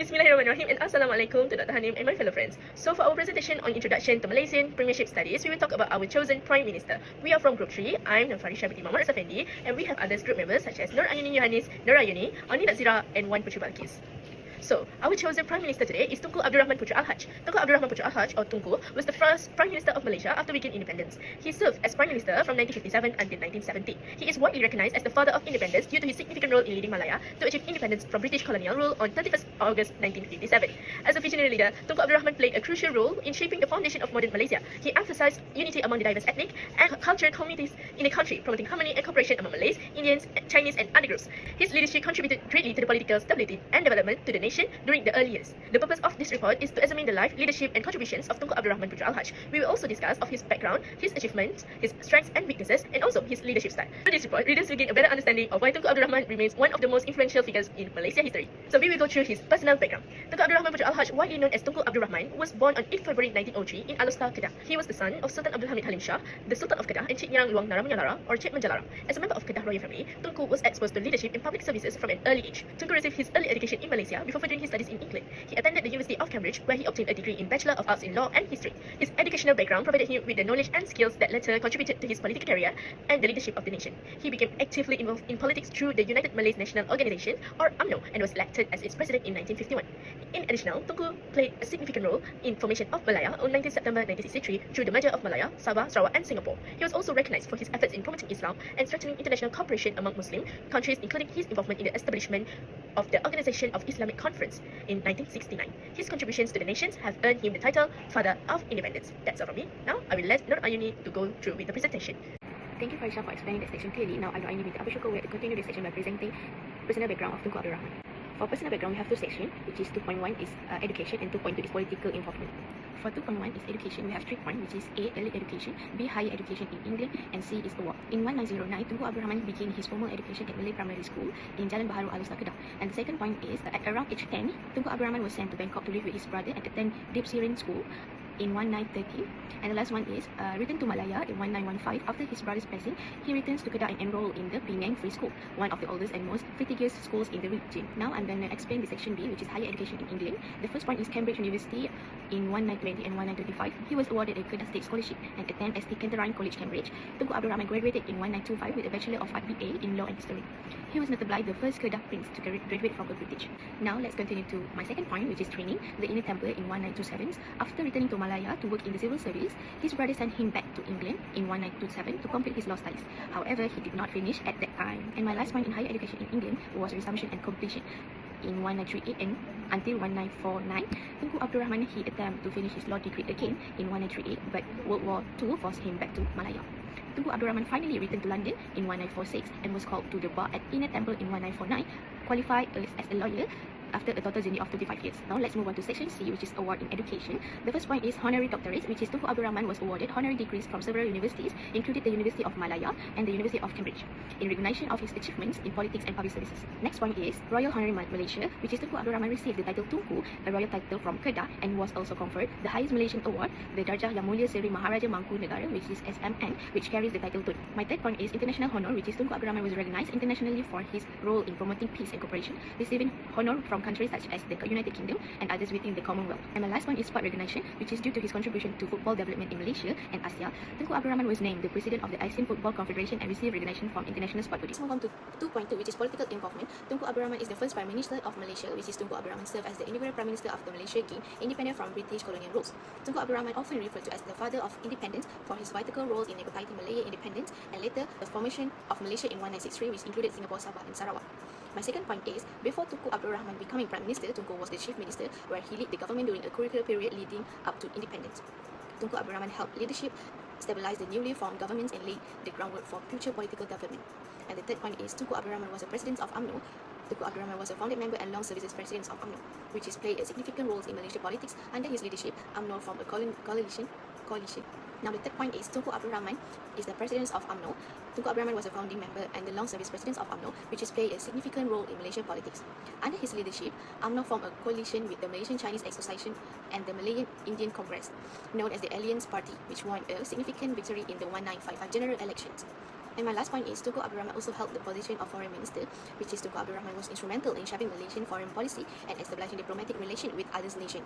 Bismillahirrahmanirrahim and Assalamualaikum to Dr. Hanim and my fellow friends. So for our presentation on Introduction to Malaysian Premiership Studies, we will talk about our chosen Prime Minister. We are from Group 3. I'm FARISYA binti Muhammad Effendi, and we have other group members such as NOORAYUNI, Yuhanis, NOORAYUNI, AUNI, NADZIRA and one Puteri BALQIS. So, our chosen Prime Minister today is Tunku Abdul Rahman Putra Al-Haj. Tunku Abdul Rahman Putra Al-Haj, or Tunku, was the first Prime Minister of Malaysia after we gained independence. He served as Prime Minister from 1957 until 1970. He is widely recognized as the father of independence due to his significant role in leading Malaya to achieve independence from British colonial rule on 31st August 1957. As a visionary leader, Tunku Abdul Rahman played a crucial role in shaping the foundation of modern Malaysia. He emphasized unity among the diverse ethnic and cultural communities in the country, promoting harmony and cooperation among Malays, Indians, Chinese and other groups. His leadership contributed greatly to the political stability and development to the nation during the early years. The purpose of this report is to examine the life, leadership and contributions of Tunku Abdul Rahman Putra Al-Haj. We will also discuss of his background, his achievements, his strengths and weaknesses, and also his leadership style. Through this report, readers will gain a better understanding of why Tunku Abdul Rahman remains one of the most influential figures in Malaysia history. So we will go through his personal background. Tunku Abdul Rahman Putra Al-Haj, widely known as Tunku Abdul Rahman, was born on 8 February 1903 in Alustar, Kedah. He was the son of Sultan Abdul Hamid Halim Shah, the Sultan of Kedah, and Cik Nyarang Luang Naramunyalara or Cik Menjalaram. As a member of Kedah royal family, Tunku was exposed to leadership in public services from an early age. Tunku received his early education in Malaysia before furthering his studies in England. He attended the University of Cambridge, where he obtained a degree in Bachelor of Arts in Law and History. His educational background provided him with the knowledge and skills that later contributed to his political career and the leadership of the nation. He became actively involved in politics through the United Malays National Organisation, or UMNO, and was elected as its president in 1951. In addition, Tunku played a significant role in formation of Malaya on 19 September 1963 through the merger of Malaya, Sabah, Sarawak and Singapore. He was also recognized for his efforts in promoting Islam and strengthening international cooperation among Muslim countries, including his involvement in the establishment of the Organization of Islamic Conference in 1969. His contributions to the nations have earned him the title Father of Independence. That's all from me. Now, I will let Ayuni to go through with the presentation. Thank you, Farisha, for explaining that section clearly. Now, Ayuni with Abdul will continue this section by presenting personal background of Tunku Abdul Rahman. For personal background, we have two sections, which is 2.1 is education and 2.2 is political involvement. For 2.1 is education, we have 3 points, which is A, early education, B, higher education in England, and C is award. In 1909, Tunku Abdul Rahman began his formal education at Malay Primary School in Jalan Baharu, Alustar, Kedah. And the second point is, at around age 10, Tunku Abdul Rahman was sent to Bangkok to live with his brother and attend Deep Syrian School in 1913. And the last one is returned to Malaya in 1915. After his brother's passing, he returns to Kedah and enrolled in the Penang Free School, one of the oldest and most prestigious schools in the region. Now I'm going to explain the section B, which is higher education in England. The first point is Cambridge University in 1920 and 1925. He was awarded a Kedah State Scholarship and attended St. Canterine College, Cambridge. Tunku Abdul Rahman graduated in 1925 with a Bachelor of Art BA in Law and History. He was notably the first Kedah Prince to graduate from a British. Now let's continue to my second point, which is training the Inner Temple in 1927. After returning to Malaya to work in the civil service, his brother sent him back to England in 1927 to complete his law studies. However, he did not finish at that time. And my last point in higher education in England was resumption and completion in 1938 and until 1949. Tunku Abdul Rahman, he attempted to finish his law degree again in 1938, but World War II forced him back to Malaya. Tunku Abdul Rahman finally returned to London in 1946 and was called to the bar at Inner Temple in 1949, qualified as a lawyer after a total journey of 25 years. Now let's move on to section C, which is award in education. The first point is honorary doctorates, which is Tunku Abdul Rahman was awarded honorary degrees from several universities, including the University of Malaya and the University of Cambridge, in recognition of his achievements in politics and public services. Next point is Royal Honorary Malaysia, which is Tunku Abdul Rahman received the title Tunku, a royal title from Kedah, and was also conferred the highest Malaysian award, the Darjah Yang Mulia Seri Maharaja Mangku Negara, which is SMN, which carries the title Tun. My third point is international honor, which is Tunku Abdul Rahman was recognized internationally for his role in promoting peace and cooperation, receiving honor from countries such as the United Kingdom and others within the Commonwealth. And my last one is sport recognition, which is due to his contribution to football development in Malaysia and Asia. Tunku Abdul Rahman was named the president of the ASEAN Football Confederation and received recognition from international sport bodies. Let's move on to 2.2, which is political involvement. Tunku Abdul Rahman is the first Prime Minister of Malaysia, which is Tunku Abdul Rahman served as the inaugural Prime Minister after Malaysia gained independence from British colonial rules. Tunku Abdul Rahman often referred to as the father of independence for his vital roles in negotiating Malaya independence and later the formation of Malaysia in 1963, which included Singapore, Sabah and Sarawak. My second point is, before Tunku Abdul Rahman becoming Prime Minister, Tunku was the Chief Minister, where he led the government during a critical period leading up to independence. Tunku Abdul Rahman helped leadership stabilize the newly formed governments and laid the groundwork for future political development. And the third point is, Tunku Abdul Rahman was a president of UMNO. Tunku Abdul Rahman was a founding member and long services president of UMNO, which has played a significant role in Malaysia politics. Under his leadership, UMNO formed a coalition. Now the third point is Tunku Abdul Rahman is the president of UMNO. Tunku Abdul Rahman was a founding member and the long service president of UMNO, which has played a significant role in Malaysian politics. Under his leadership, UMNO formed a coalition with the Malaysian Chinese Association and the Malayan Indian Congress, known as the Alliance Party, which won a significant victory in the 1955 general elections. And my last point is Tunku Abdul Rahman also held the position of foreign minister, which is Tunku Abdul Rahman was instrumental in shaping Malaysian foreign policy and establishing diplomatic relations with other nations.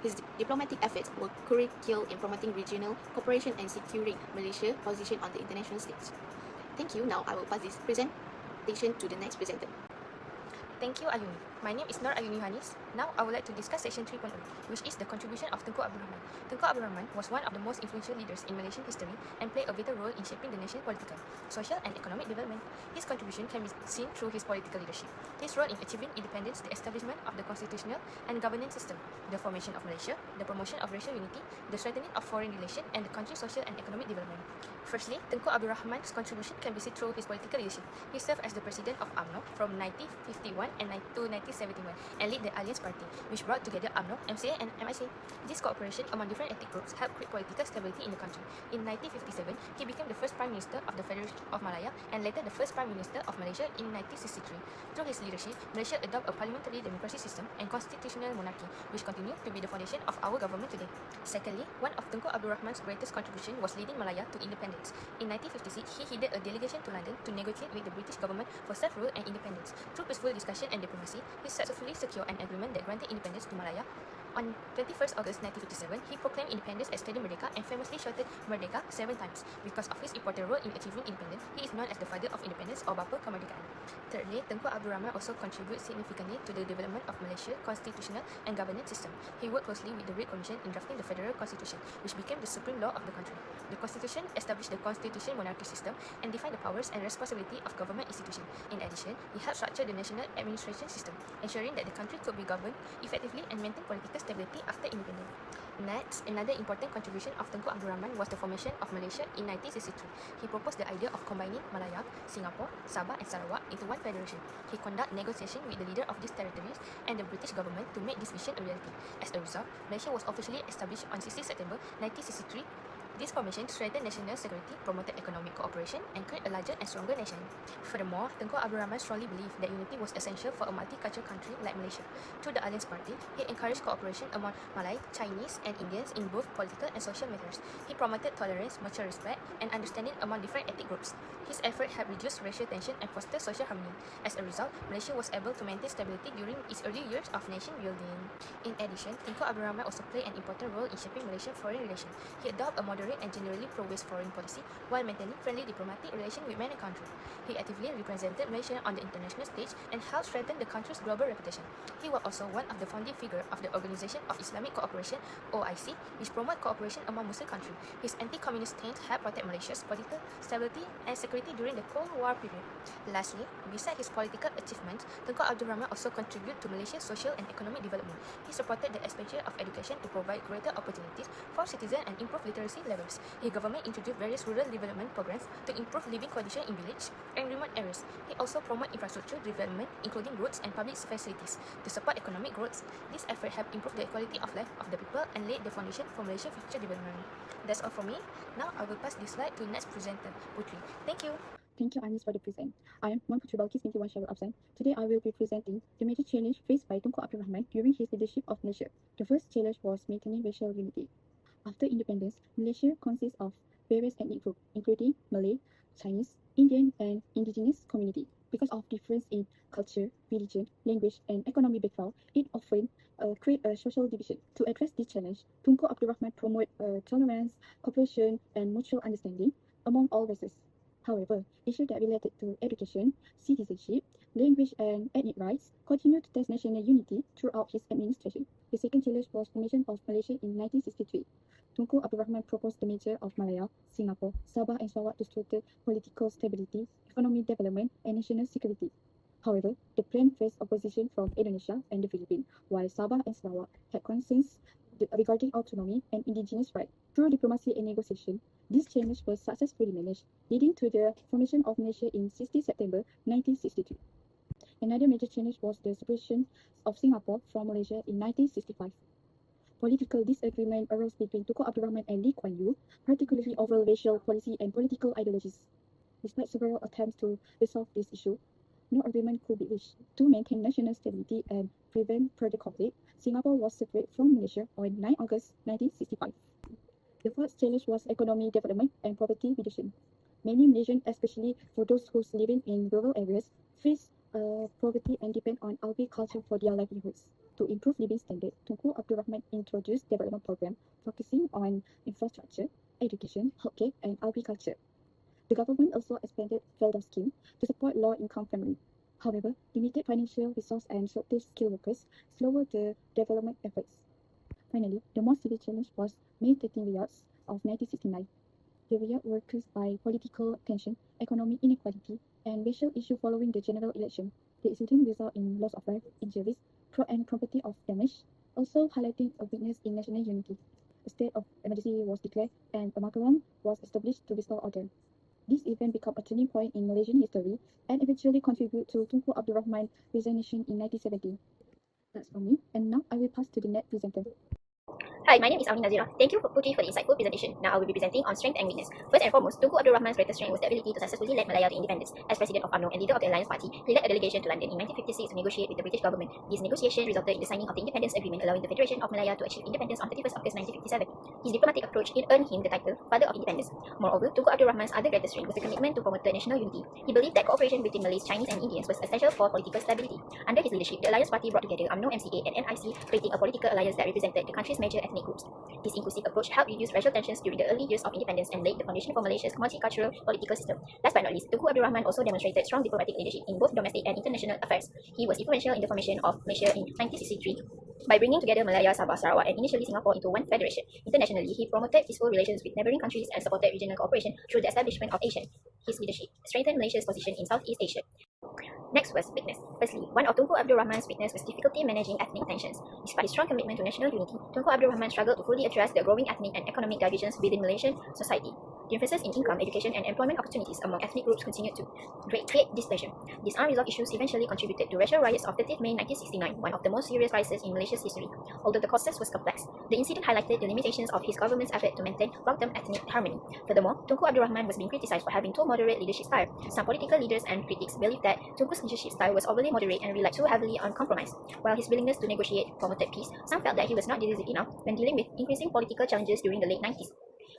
His diplomatic efforts were crucial in promoting regional cooperation and securing Malaysia's position on the international stage. Thank you. Now I will pass this presentation to the next presenter. Thank you, Ayuni. My name is NOORAYUNI Yuhanis. Now, I would like to discuss section 3.0, which is the contribution of Tunku Abdul Rahman. Tunku Abdul Rahman was one of the most influential leaders in Malaysian history and played a vital role in shaping the nation's political, social, and economic development. His contribution can be seen through his political leadership, his role in achieving independence, the establishment of the constitutional and governance system, the formation of Malaysia, the promotion of racial unity, the strengthening of foreign relations, and the country's social and economic development. Firstly, Tunku Abdul Rahman's contribution can be seen through his political leadership. He served as the president of UMNO from 1951 to 1971 and led the Alliance Party, which brought together UMNO, MCA, and MIC. This cooperation among different ethnic groups helped create political stability in the country. In 1957, he became the first Prime Minister of the Federation of Malaya and later the first Prime Minister of Malaysia in 1963. Through his leadership, Malaysia adopted a parliamentary democracy system and constitutional monarchy, which continue to be the foundation of our government today. Secondly, one of Tunku Abdul Rahman's greatest contribution was leading Malaya to independence. In 1956, he headed a delegation to London to negotiate with the British government for self-rule and independence. Through peaceful discussion and diplomacy, he successfully secured an agreement that granted independence to Malaya. On 21st August 1957, he proclaimed independence as Stadium Merdeka and famously shouted Merdeka 7 times. Because of his important role in achieving independence, he is known as the father of independence or Bapa Kemerdekaan. Thirdly, Tunku Abdul Rahman also contributed significantly to the development of Malaysia's constitutional and governance system. He worked closely with the Red Commission in drafting the Federal Constitution, which became the supreme law of the country. The Constitution established the constitutional monarchy system and defined the powers and responsibility of government institutions. In addition, he helped structure the national administration system, ensuring that the country could be governed effectively and maintain political stability after independence. Next, another important contribution of Tunku Abdul Rahman was the formation of Malaysia in 1963. He proposed the idea of combining Malaya, Singapore, Sabah and Sarawak into one federation. He conducted negotiations with the leader of these territories and the British government to make this vision a reality. As a result, Malaysia was officially established on 16 September 1963. This formation strengthened national security, promoted economic cooperation, and created a larger and stronger nation. Furthermore, Tunku Abdul Rahman strongly believed that unity was essential for a multicultural country like Malaysia. Through the Alliance Party, he encouraged cooperation among Malay, Chinese, and Indians in both political and social matters. He promoted tolerance, mutual respect, and understanding among different ethnic groups. His effort helped reduce racial tension and foster social harmony. As a result, Malaysia was able to maintain stability during its early years of nation building. In addition, Tunku Abdul Rahman also played an important role in shaping Malaysian foreign relations. He adopted a moderate and generally pro-West foreign policy while maintaining friendly diplomatic relations with many countries. He actively represented Malaysia on the international stage and helped strengthen the country's global reputation. He was also one of the founding figures of the Organization of Islamic Cooperation (OIC), which promotes cooperation among Muslim countries. His anti-communist stance helped protect Malaysia's political stability and security during the Cold War period. Lastly, besides his political achievements, Tunku Abdul Rahman also contributed to Malaysia's social and economic development. He supported the expansion of education to provide greater opportunities for citizens and improve literacy levels. His government introduced various rural development programs to improve living conditions in villages and remote areas. He also promoted infrastructure development, including roads and public facilities, to support economic growth. This effort helped improve the quality of life of the people and laid the foundation for Malaysia's future development. That's all from me. Now I will pass this slide to next presenter, Puteri. Thank you. Thank you, Anis, for the present. I am Puteri BALQIS 21 Syarul Absan. Today, I will be presenting the major challenge faced by Tunku Abdul Rahman during his leadership of Malaysia. The first challenge was maintaining racial unity. After independence, Malaysia consists of various ethnic groups, including Malay, Chinese, Indian, and indigenous community. Because of difference in culture, religion, language, and economic background, it often create a social division. To address this challenge, Tunku Abdul Rahman promote tolerance, cooperation, and mutual understanding among all races. However, issues that related to education, citizenship, language, and ethnic rights continue to test national unity throughout his administration. The second challenge was formation of Malaysia in 1963. Tunku Abdul Rahman proposed the merger of Malaya, Singapore, Sabah, and Sarawak to strengthen political stability, economic development, and national security. However, the plan faced opposition from Indonesia and the Philippines, while Sabah and Sarawak had concerns regarding autonomy and indigenous rights. Through diplomacy and negotiation, this challenge was successfully managed, leading to the formation of Malaysia in 16 September 1962. Another major challenge was the separation of Singapore from Malaysia in 1965. Political disagreement arose between Tunku Abdul Rahman and Lee Kuan Yew, particularly over racial policy and political ideologies. Despite several attempts to resolve this issue, no agreement could be reached. To maintain national stability and prevent further conflict, Singapore was separated from Malaysia on 9 August 1965. The first challenge was economic development and poverty reduction. Many Malaysians, especially for those who living in rural areas, face poverty and depend on agriculture for their livelihoods. To improve living standard, Tunku Abdul Rahman introduced development program focusing on infrastructure, education, healthcare, and agriculture. The government also expanded Felda scheme to support low-income families. However, limited financial resource and shortage skilled workers slowed the development efforts. Finally, the most severe challenge was May 13 riots of 1969. The riot were caused by political tension, economic inequality, and racial issues following the general election. The incident resulted in loss of life, injuries, and property of damage, also highlighting a weakness in national unity. A state of emergency was declared and a marketplace was established to restore order. This event became a turning point in Malaysian history and eventually contributed to Tunku Abdul Rahman's resignation in 1970. That's for me, and now I will pass to the next presenter. Hi, my name is AUNI NADZIRA. Thank you, Puteri, for the insightful presentation. Now I will be presenting on strength and weakness. First and foremost, Tunku Abdul Rahman's greatest strength was the ability to successfully lead Malaya to independence. As president of UMNO and leader of the Alliance Party, he led a delegation to London in 1956 to negotiate with the British government. This negotiation resulted in the signing of the Independence Agreement, allowing the Federation of Malaya to achieve independence on 31st August 1957. His diplomatic approach earned him the title Father of Independence. Moreover, Tunku Abdul Rahman's other greatest strength was the commitment to promote national unity. He believed that cooperation between Malays, Chinese, and Indians was essential for political stability. Under his leadership, the Alliance Party brought together UMNO, MCA, and NIC, creating a political alliance that represented the country's major ethnic groups. This inclusive approach helped reduce racial tensions during the early years of independence and laid the foundation for Malaysia's multicultural political system. Last but not least, Tunku Abdul Rahman also demonstrated strong diplomatic leadership in both domestic and international affairs. He was influential in the formation of Malaysia in 1963 by bringing together Malaya, Sabah, Sarawak, and initially Singapore into one federation. Internationally, he promoted peaceful relations with neighboring countries and supported regional cooperation through the establishment of ASEAN. His leadership strengthened Malaysia's position in Southeast Asia. Next was weakness. Firstly, one of Tunku Abdul Rahman's weakness was difficulty managing ethnic tensions. Despite his strong commitment to national unity, Tunku Abdul Rahman struggled to fully address the growing ethnic and economic divisions within Malaysian society. Differences in income, education, and employment opportunities among ethnic groups continued to create displeasure. These unresolved issues eventually contributed to racial riots of 30th May 1969, one of the most serious crises in Malaysia's history. Although the causes was complex, the incident highlighted the limitations of his government's effort to maintain long-term ethnic harmony. Furthermore, Tunku Abdul Rahman was being criticized for having too moderate leadership style. Some political leaders and critics believed that Tunku's leadership style was overly moderate and relied too heavily on compromise. While his willingness to negotiate promoted peace, some felt that he was not decisive enough when dealing with increasing political challenges during the late 90s.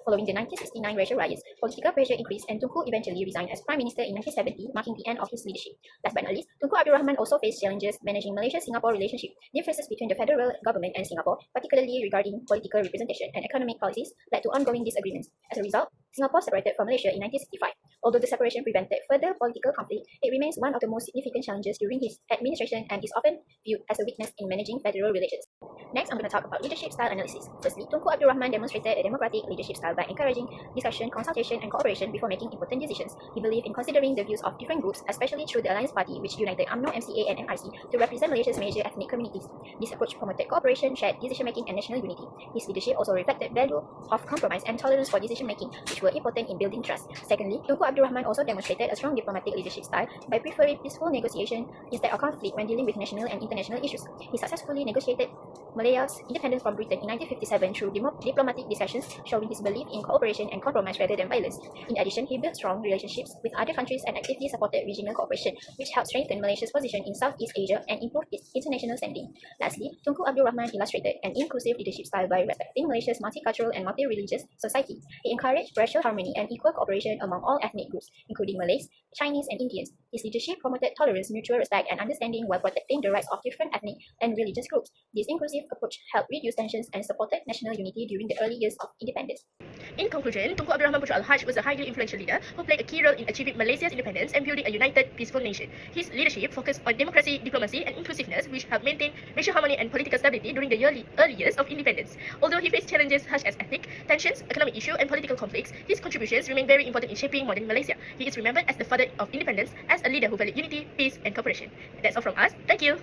Following the 1969 racial riots, political pressure increased and Tunku eventually resigned as Prime Minister in 1970, marking the end of his leadership. Last but not least, Tunku Abdul Rahman also faced challenges managing Malaysia-Singapore relationship. Differences between the federal government and Singapore, particularly regarding political representation and economic policies, led to ongoing disagreements. As a result, Singapore separated from Malaysia in 1965. Although the separation prevented further political conflict, it remains one of the most significant challenges during his administration and is often viewed as a weakness in managing federal relations. Next, I'm going to talk about leadership style analysis. Firstly, Tunku Abdul Rahman demonstrated a democratic leadership style by encouraging discussion, consultation, and cooperation before making important decisions. He believed in considering the views of different groups, especially through the Alliance Party, which united UMNO, MCA, and NIC to represent Malaysia's major ethnic communities. This approach promoted cooperation, shared decision-making, and national unity. His leadership also reflected value of compromise and tolerance for decision-making, which were important in building trust. Secondly, Tunku Abdul Rahman also demonstrated a strong diplomatic leadership style by preferring peaceful negotiation instead of conflict when dealing with national and international issues. He successfully negotiated Malaya's independence from Britain in 1957 through diplomatic discussions, showing his belief in cooperation and compromise rather than violence. In addition, he built strong relationships with other countries and actively supported regional cooperation, which helped strengthen Malaysia's position in Southeast Asia and improve its international standing. Lastly, Tunku Abdul Rahman illustrated an inclusive leadership style by respecting Malaysia's multicultural and multi-religious society. He encouraged racial harmony and equal cooperation among all ethnic groups, including Malays, Chinese, and Indians. His leadership promoted tolerance, mutual respect, and understanding while protecting the rights of different ethnic and religious groups. This inclusive approach helped reduce tensions and supported national unity during the early years of independence. In conclusion, Tunku Abdul Rahman Putra Al-Haj was a highly influential leader who played a key role in achieving Malaysia's independence and building a united, peaceful nation. His leadership focused on democracy, diplomacy, and inclusiveness, which helped maintain racial harmony and political stability during the early years of independence. Although he faced challenges such as ethnic tensions, economic issues, and political conflicts, his contributions remain very important in shaping modern Malaysia. He is remembered as the father of independence, as a leader who valued unity, peace, and cooperation. That's all from us. Thank you.